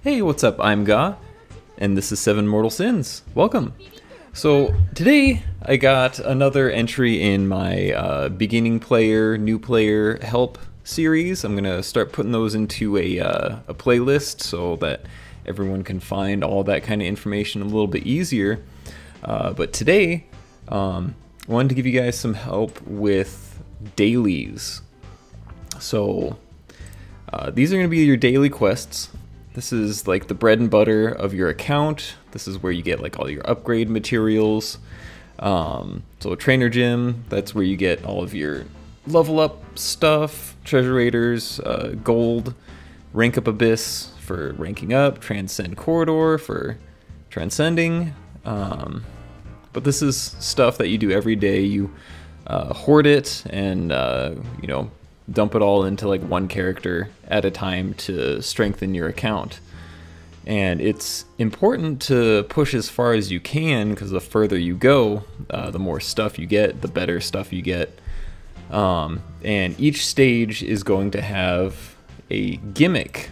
Hey, what's up? I'm Ga, and this is 7 Mortal Sins. Welcome! So, today I got another entry in my beginning player, new player help series. I'm gonna start putting those into a playlist so that everyone can find all that kind of information a little bit easier. But today, I wanted to give you guys some help with dailies. So, these are going to be your daily quests. This is like the bread and butter of your account. This is where you get like all your upgrade materials. So trainer gym, that's where you get all of your level up stuff, treasure raiders, gold, rank up abyss for ranking up, transcend corridor for transcending. But this is stuff that you do every day. You hoard it and you know, dump it all into like one character at a time to strengthen your account. And it's important to push as far as you can, because the further you go, the more stuff you get, the better stuff you get. And each stage is going to have a gimmick.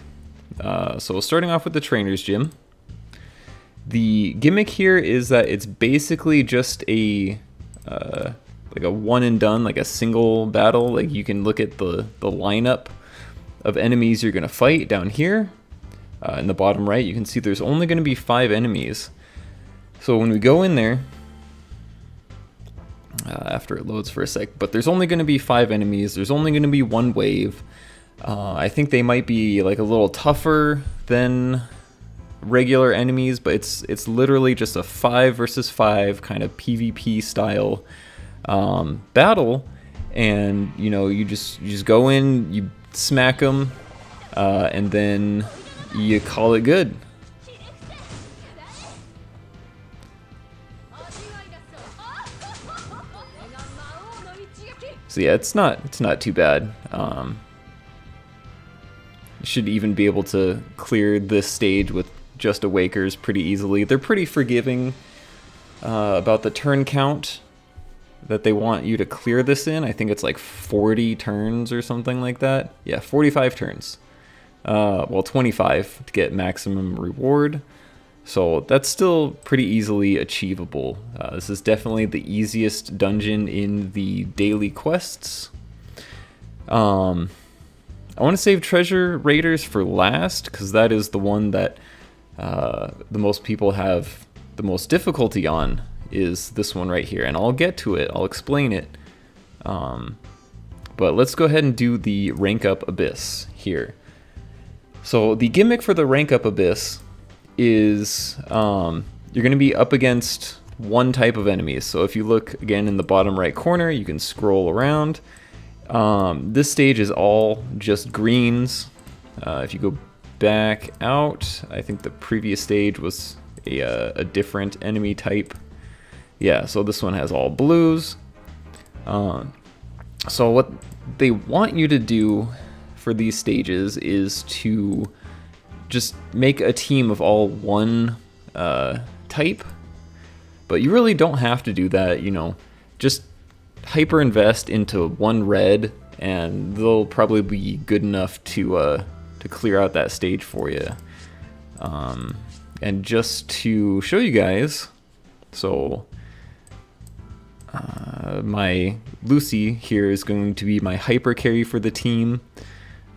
So starting off with the trainer's gym, the gimmick here is that it's basically just a like a one and done, like a single battle. Like you can look at the lineup of enemies you're gonna fight down here. In the bottom right, you can see there's only gonna be 5 enemies. So when we go in there, after it loads for a sec, but there's only gonna be 5 enemies. There's only gonna be 1 wave. I think they might be like a little tougher than regular enemies, but it's literally just a 5 versus 5 kind of PvP style battle, and you know, you just go in, you smack them, and then you call it good. So yeah, it's not too bad. You should even be able to clear this stage with just awakers pretty easily. They're pretty forgiving about the turn count that they want you to clear this in. I think it's like 40 turns or something like that. Yeah, 45 turns. Well, 25 to get maximum reward. So that's still pretty easily achievable. This is definitely the easiest dungeon in the daily quests. I want to save treasure raiders for last, because that is the one that the most people have the most difficulty on, is this one right here, and I'll get to it, I'll explain it. But let's go ahead and do the rank up abyss here. So the gimmick for the rank up abyss is you're going to be up against one type of enemies. So if you look again in the bottom right corner, you can scroll around. This stage is all just greens. If you go back out, I think the previous stage was a different enemy type. Yeah, so this one has all blues. So what they want you to do for these stages is to just make a team of all one type. But you really don't have to do that, you know. Just hyper invest into one red, and they'll probably be good enough to clear out that stage for you. And just to show you guys, so my Lucy here is going to be my hyper carry for the team,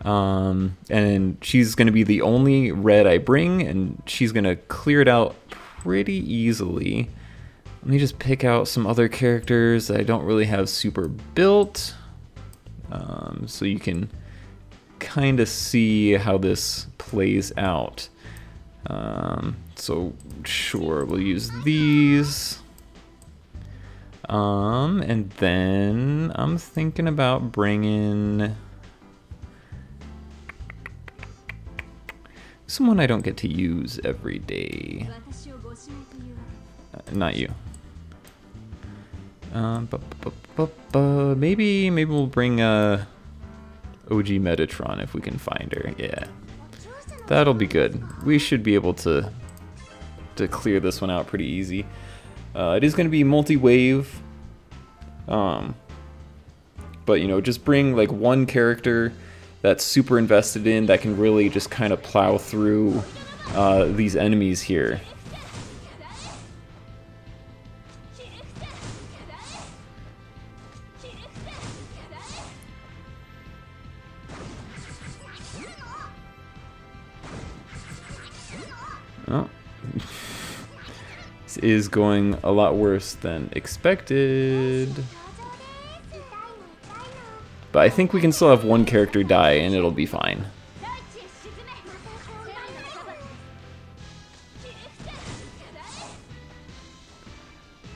and she's going to be the only red I bring, and she's going to clear it out pretty easily. Let me just pick out some other characters that I don't really have super built, so you can kind of see how this plays out. So sure, we'll use these. And then I'm thinking about bringing someone I don't get to use every day. Not you. Maybe we'll bring OG Metatron if we can find her. Yeah, that'll be good. We should be able to clear this one out pretty easy. It is going to be multi-wave, but you know, just bring like one character that's super invested in, that can really just kind of plow through these enemies here. Oh. This is going a lot worse than expected. But I think we can still have one character die and it'll be fine.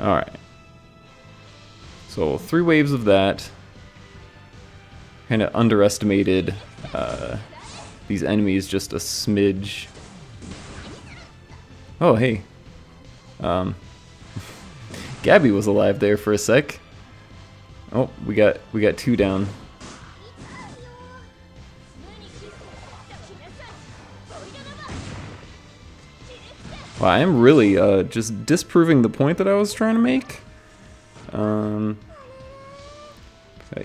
Alright. So 3 waves of that. Kind of underestimated these enemies just a smidge. Oh, hey. Gabby was alive there for a sec. Oh, we got 2 down. Wow, I am really just disproving the point that I was trying to make.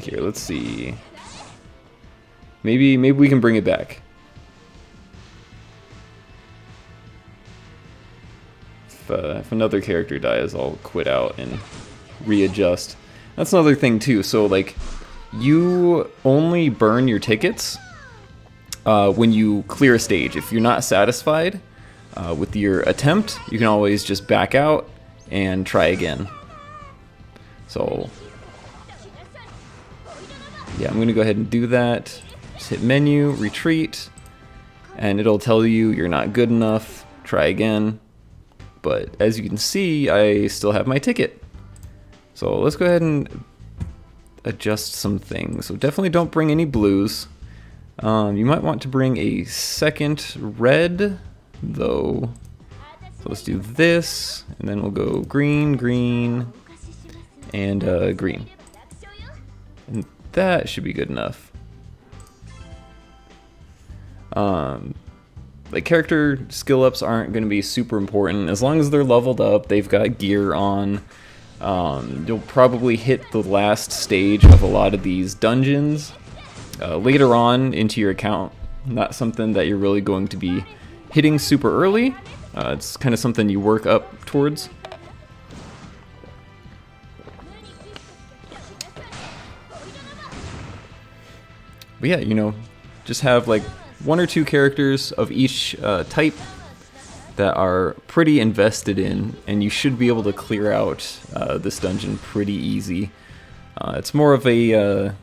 Here, let's see. Maybe we can bring it back. If another character dies, I'll quit out and readjust. That's another thing too. So like, you only burn your tickets when you clear a stage. If you're not satisfied with your attempt, you can always just back out and try again. So yeah, I'm gonna go ahead and do that. Just hit menu, retreat, and it'll tell you you're not good enough. Try again. But as you can see, I still have my ticket. So let's go ahead and adjust some things. So definitely don't bring any blues. You might want to bring a second red, though. So let's do this, and then we'll go green, green, and green. And that should be good enough. Like, character skill ups aren't going to be super important. As long as they're leveled up, they've got gear on. You'll probably hit the last stage of a lot of these dungeons later on into your account. Not something that you're really going to be hitting super early. It's kind of something you work up towards. But yeah, you know, just have like 1 or 2 characters of each type that are pretty invested in, and you should be able to clear out this dungeon pretty easy. It's more of a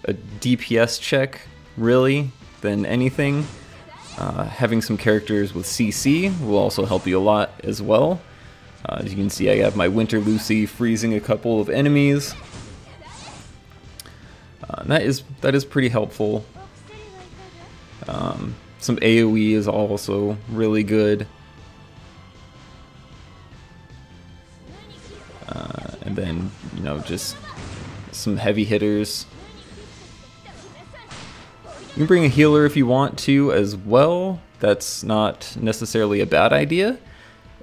DPS check, really, than anything. Having some characters with CC will also help you a lot as well. As you can see, I have my Winter Lucy freezing a couple of enemies. That is pretty helpful. Some AoE is also really good. And then, you know, just some heavy hitters. You can bring a healer if you want to as well. That's not necessarily a bad idea.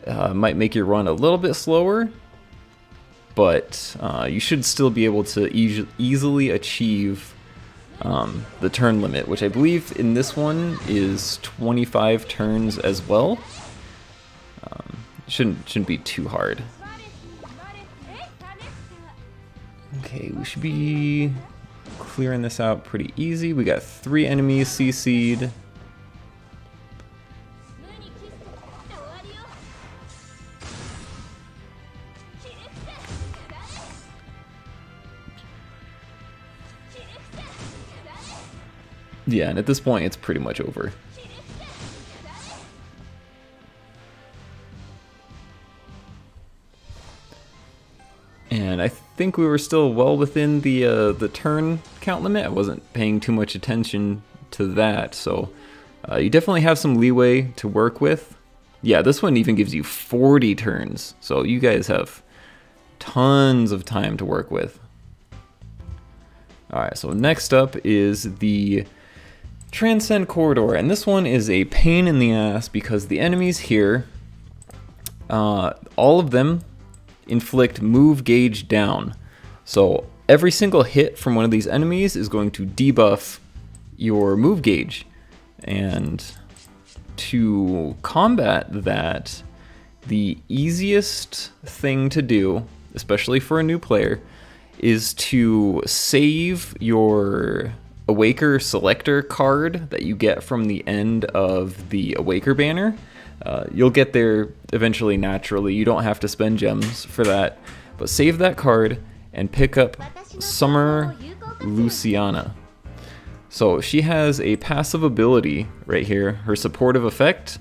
Might make your run a little bit slower, but you should still be able to easily achieve the turn limit, which I believe in this one is 25 turns as well. Shouldn't be too hard. Okay, we should be clearing this out pretty easy. We got 3 enemies CC'd. Yeah, and at this point it's pretty much over. And I think we were still well within the turn count limit. I wasn't paying too much attention to that, so you definitely have some leeway to work with. Yeah, this one even gives you 40 turns, so you guys have tons of time to work with. Alright, so next up is the Transcend Corridor, and this one is a pain in the ass because the enemies here, all of them inflict move gauge down. So every single hit from one of these enemies is going to debuff your move gauge. And to combat that, the easiest thing to do, especially for a new player, is to save your Awaker Selector card that you get from the end of the Awaker banner. You'll get there eventually naturally. You don't have to spend gems for that. But save that card and pick up Summer Luciana. So she has a passive ability right here. Her supportive effect,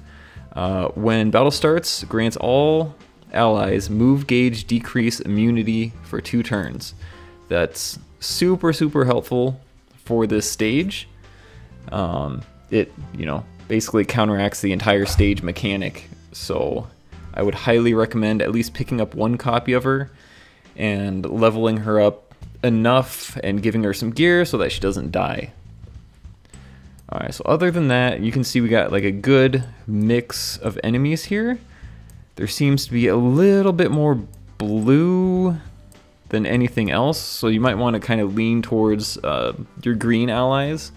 when battle starts, grants all allies move gauge decrease immunity for 2 turns. That's super helpful for this stage. It, you know, basically counteracts the entire stage mechanic. So I would highly recommend at least picking up 1 copy of her and leveling her up enough and giving her some gear so that she doesn't die. Alright, so other than that, you can see we got like a good mix of enemies here. There seems to be a little bit more blue than anything else, so you might want to kind of lean towards your green allies.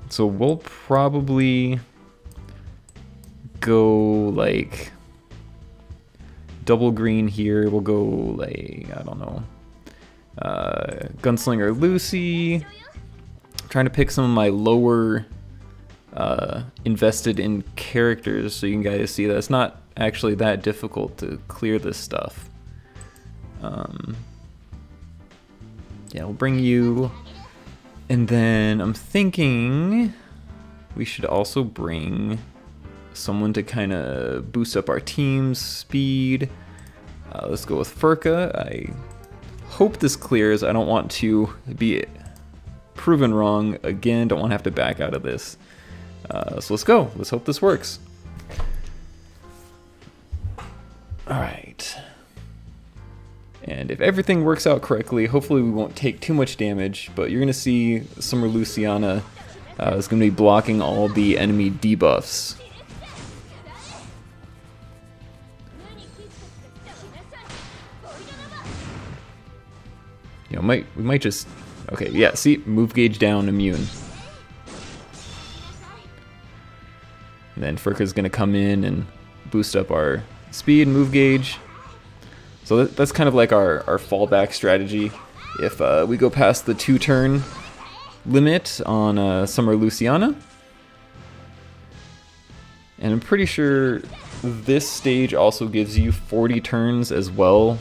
So we'll probably go like double green here. We'll go like, I don't know, Gunslinger Lucy. Trying to pick some of my lower invested in characters so you guys see that it's not actually that difficult to clear this stuff. Yeah, we'll bring you, and then I'm thinking we should also bring someone to kind of boost up our team's speed. Let's go with Furka. I hope this clears. I don't want to be proven wrong again. Don't want to have to back out of this. So let's go. Let's hope this works. Alright. And if everything works out correctly, hopefully we won't take too much damage, but you're going to see Summer Luciana is going to be blocking all the enemy debuffs. You know, we might just... Okay, yeah, see? Move gauge down, immune. And then Furka's going to come in and boost up our speed and move gauge. So that's kind of like our fallback strategy. If we go past the 2-turn limit on Summer Luciana. And I'm pretty sure this stage also gives you 40 turns as well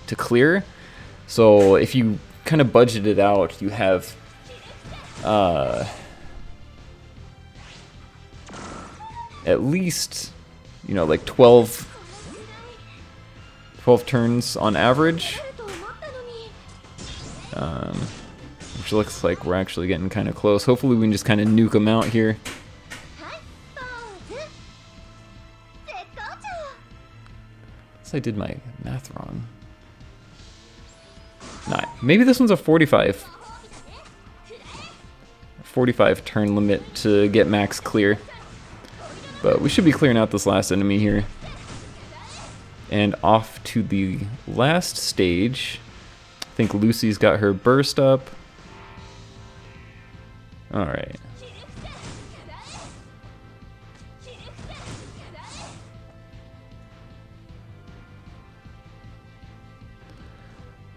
to clear. So if you kind of budget it out, you have at least, you know, like 12 turns on average, which looks like we're actually getting kind of close. Hopefully we can just kind of nuke them out here. I did my math wrong. Nah, maybe this one's a 45 turn limit to get max clear. But we should be clearing out this last enemy here. And off to the last stage. I think Lucy's got her burst up. Alright.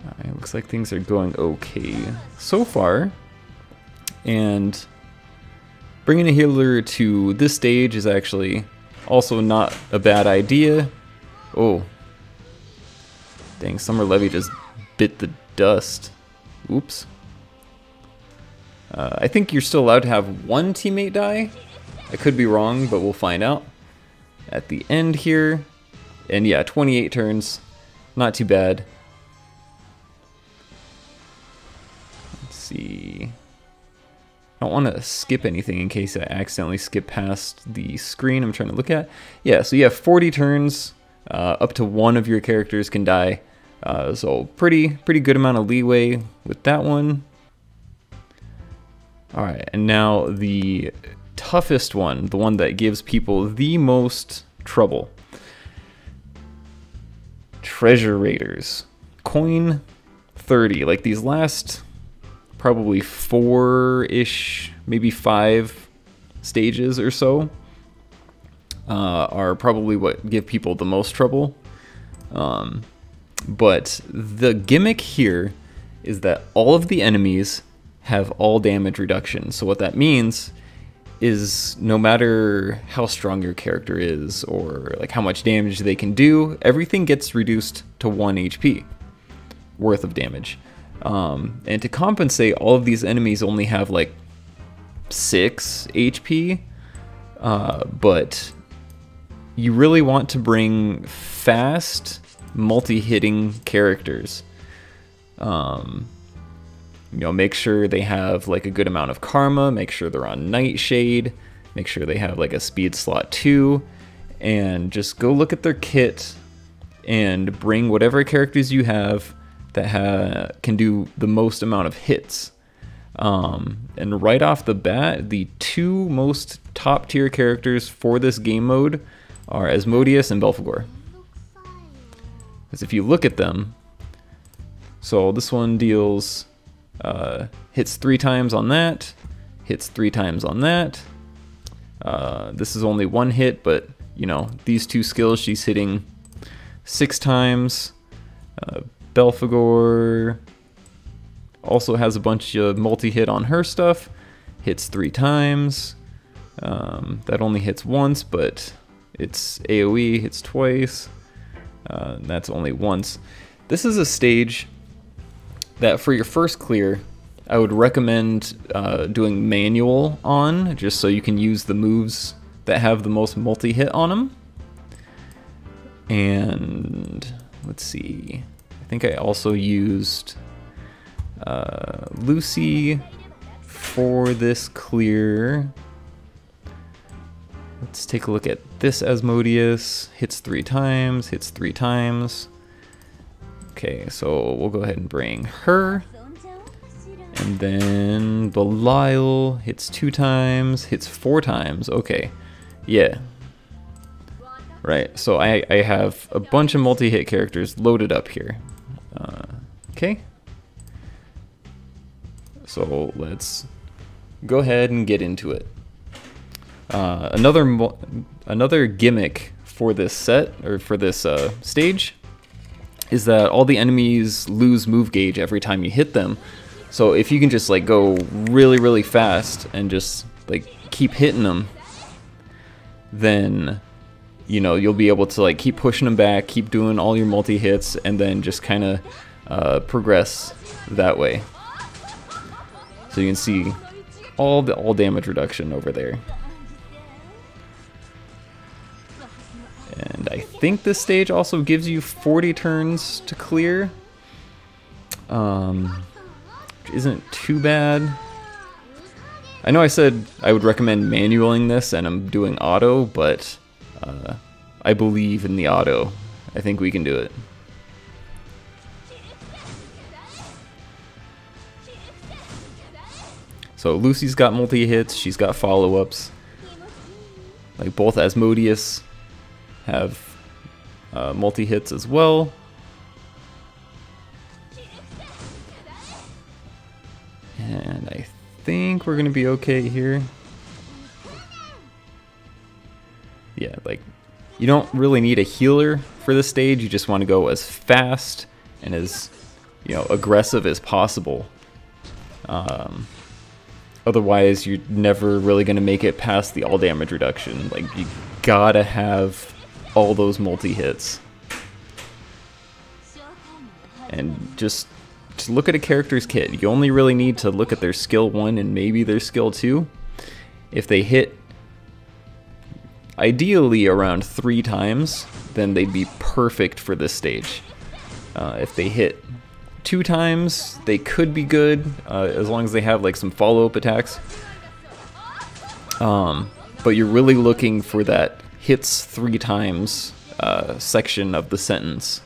Alright, looks like things are going okay so far. And bringing a healer to this stage is actually also not a bad idea. Oh. Dang, Summer Levy just bit the dust. Oops. I think you're still allowed to have 1 teammate die. I could be wrong, but we'll find out at the end here. And yeah, 28 turns. Not too bad. Let's see. I don't want to skip anything in case I accidentally skip past the screen I'm trying to look at. Yeah, so you have 40 turns. Up to 1 of your characters can die. So pretty good amount of leeway with that one. Alright, and now the toughest one, the one that gives people the most trouble. Treasure Raiders. Coin 30. Like these last probably 4-ish, maybe 5 stages or so are probably what give people the most trouble. But the gimmick here is that all of the enemies have all damage reduction. So what that means is no matter how strong your character is or like how much damage they can do, everything gets reduced to 1 HP worth of damage. And to compensate, all of these enemies only have like 6 HP, but you really want to bring fast, multi-hitting characters. You know, make sure they have like a good amount of karma, make sure they're on Nightshade, make sure they have like a speed slot 2, and just go look at their kit and bring whatever characters you have that can do the most amount of hits. And right off the bat, the 2 most top tier characters for this game mode are Asmodeus and Belphegor. Because if you look at them, so this one deals hits 3 times on that, hits 3 times on that. This is only 1 hit, but you know, these 2 skills she's hitting 6 times. Belphegor also has a bunch of multi-hit on her stuff, hits 3 times. That only hits once, but it's AoE, hits twice. That's only once. This is a stage that for your first clear, I would recommend doing manual on, just so you can use the moves that have the most multi-hit on them. And let's see, I think I also used Lucy for this clear. Let's take a look at this Asmodeus. Hits 3 times, hits 3 times. Okay, so we'll go ahead and bring her. And then Belial hits 2 times, hits 4 times. Okay, yeah. Right, so I have a bunch of multi-hit characters loaded up here. Okay. So let's go ahead and get into it. Another gimmick for this set, or for this stage, is that all the enemies lose move gauge every time you hit them. So if you can just like go really, really fast and just like keep hitting them, then you know you'll be able to like keep pushing them back, keep doing all your multi-hits, and then just kind of progress that way. So you can see all damage reduction over there. And I think this stage also gives you 40 turns to clear. Which isn't too bad. I know I said I would recommend manualing this and I'm doing auto, but I believe in the auto. I think we can do it. So Lucy's got multi-hits, she's got follow-ups. Like both Asmodeus have multi-hits as well. And I think we're gonna be okay here. Yeah, like you don't really need a healer for this stage, you just want to go as fast and as, you know, aggressive as possible. Otherwise you're never really gonna make it past the all damage reduction. Like you gotta have all those multi-hits. And just look at a character's kit. You only really need to look at their skill 1 and maybe their skill 2. If they hit ideally around 3 times, then they'd be perfect for this stage. If they hit 2 times, they could be good, as long as they have like some follow-up attacks. But you're really looking for that hits 3 times section of the sentence.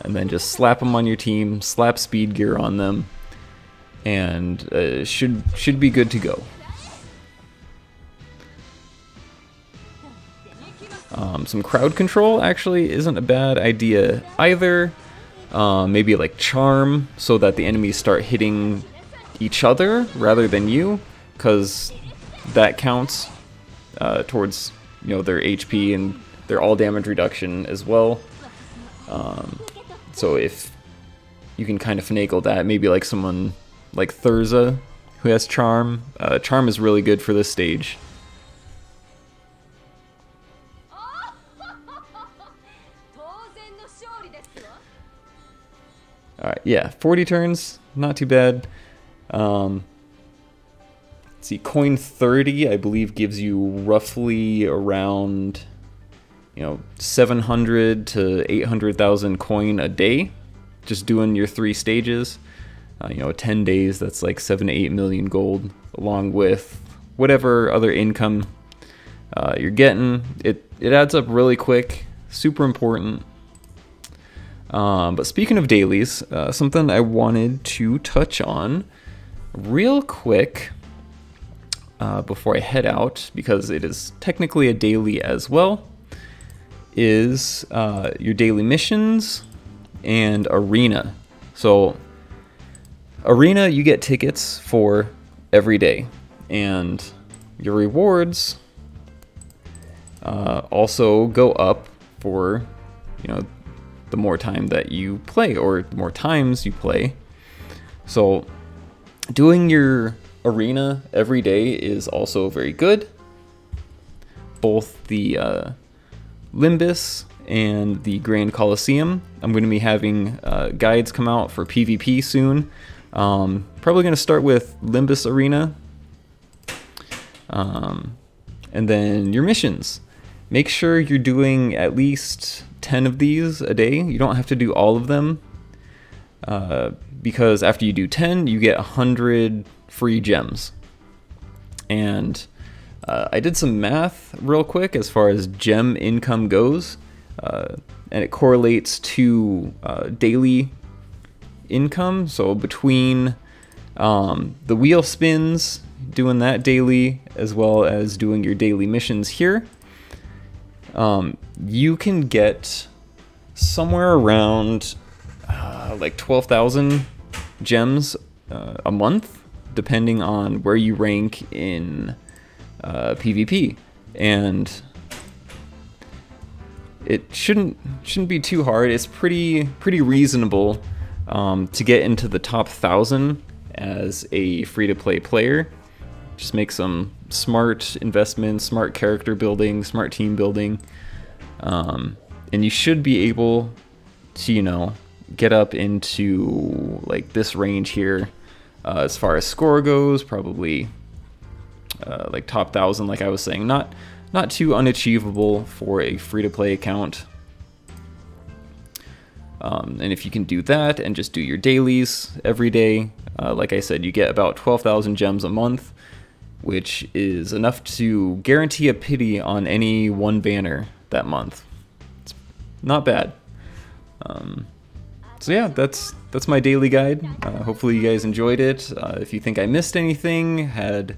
And then just slap them on your team, slap speed gear on them, and should be good to go. Some crowd control actually isn't a bad idea either. Maybe like charm, so that the enemies start hitting each other rather than you, because that counts towards, their HP and their all damage reduction as well. So if you can kind of finagle that, maybe like someone like Thurza who has Charm. Charm is really good for this stage. Alright, yeah, 40 turns, not too bad. Let's see, coin 30, I believe, gives you roughly around, 700 to 800,000 coin a day, just doing your 3 stages. 10 days, that's like 7 to 8 million gold, along with whatever other income you're getting. It adds up really quick, super important. But speaking of dailies, something I wanted to touch on real quick before I head out, because it is technically a daily as well, is your daily missions and arena. So arena, you get tickets for every day, and your rewards also go up for, the more time that you play, or the more times you play. So doing your arena every day is also very good. Both the Limbus and the Grand Coliseum. I'm going to be having guides come out for PvP soon. Probably going to start with Limbus Arena. And then your missions. Make sure you're doing at least 10 of these a day. You don't have to do all of them, because after you do 10, you get 100 free gems. And I did some math real quick as far as gem income goes, and it correlates to daily income. So between the wheel spins, doing that daily, as well as doing your daily missions here, you can get somewhere around like 12,000 gems a month, depending on where you rank in PvP. And it shouldn't be too hard. It's pretty reasonable to get into the top 1,000 as a free-to-play player. Just make some smart investments, smart character building, smart team building, and you should be able to, get up into like this range here. As far as score goes, probably like top 1,000, like I was saying. Not too unachievable for a free-to-play account. And if you can do that and just do your dailies every day, like I said, you get about 12,000 gems a month, which is enough to guarantee a pity on any one banner that month. It's not bad. So yeah, that's my daily guide. Hopefully you guys enjoyed it. If you think I missed anything, had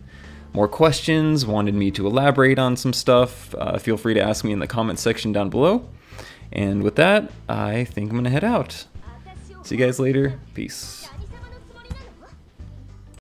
more questions, wanted me to elaborate on some stuff, feel free to ask me in the comment section down below. And with that, I think I'm gonna head out. See you guys later. Peace.